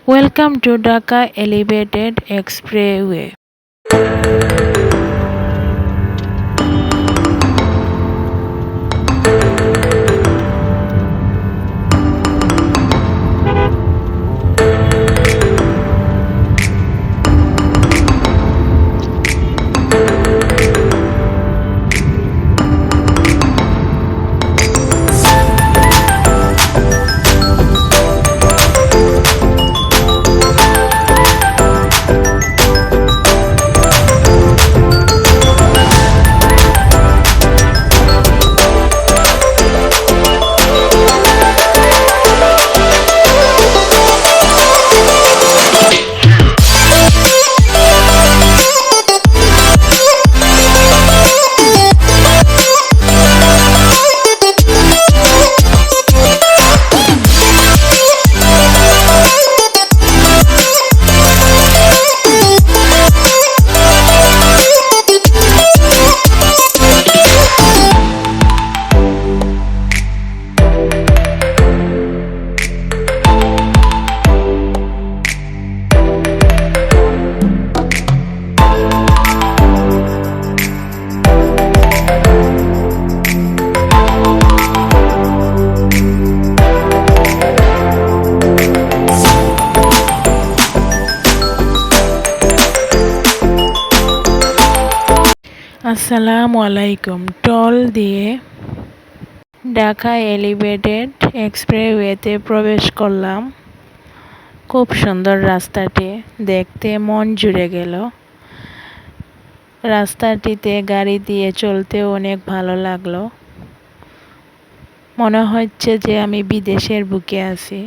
Welcome to Dhaka Elevated Expressway. আসসালামু আলাইকুম। Toll দিয়ে ঢাকা এলিভেটেড এক্সপ্রেসওয়েতে প্রবেশ করলাম। খুব সুন্দর রাস্তাটি, দেখতে মন জুড়ে গেল। রাস্তাটিতে গাড়ি দিয়ে চলতে অনেক ভালো লাগলো। মনে হচ্ছে যে আমি বিদেশের বুকে আছি,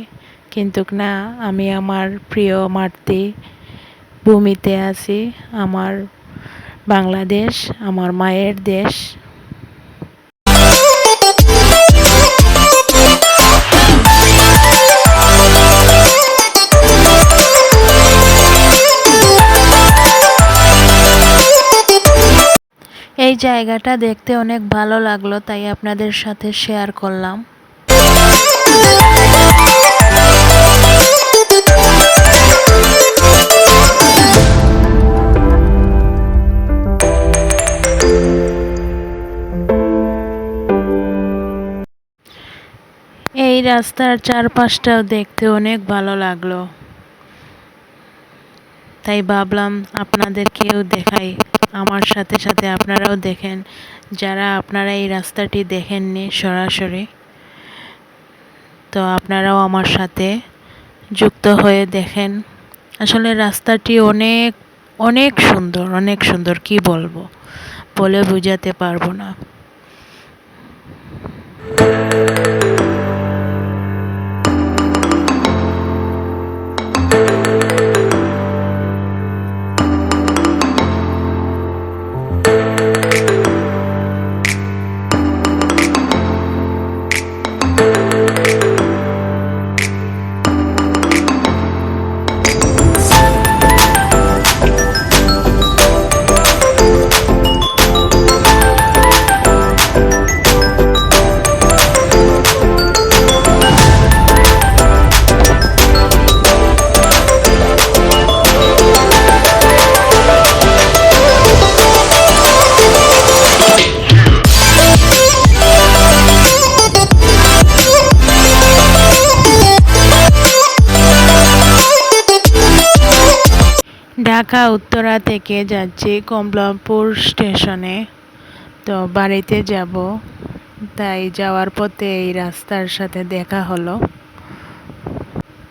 কিন্তু না, আমি আমার প্রিয় মাতৃভূমিতে আছি। আমার বাংলাদেশ আমার মায়ের দেশ। এই জায়গাটা দেখতে অনেক ভালো লাগলো, তাই আপনাদের সাথে শেয়ার করলাম। এই রাস্তার চারপাশটাও দেখতে অনেক ভালো লাগলো, তাই ভাবলাম আপনাদেরকেও দেখাই। আমার সাথে সাথে আপনারাও দেখেন, যারা আপনারা এই রাস্তাটি দেখেননি সরাসরি, তো আপনারাও আমার সাথে যুক্ত হয়ে দেখেন। আসলে রাস্তাটি অনেক অনেক সুন্দর, অনেক সুন্দর, কি বলবো, বলে বোঝাতে পারবো না। ঢাকা উত্তরা থেকে যাচ্ছি কমলাপুর স্টেশনে, তো বাড়িতে যাব। তাই যাওয়ার পথে এই রাস্তার সাথে দেখা হলো।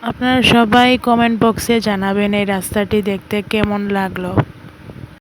আপনারা সবাই কমেন্ট বক্সে জানাবেন এই রাস্তাটি দেখতে কেমন লাগলো।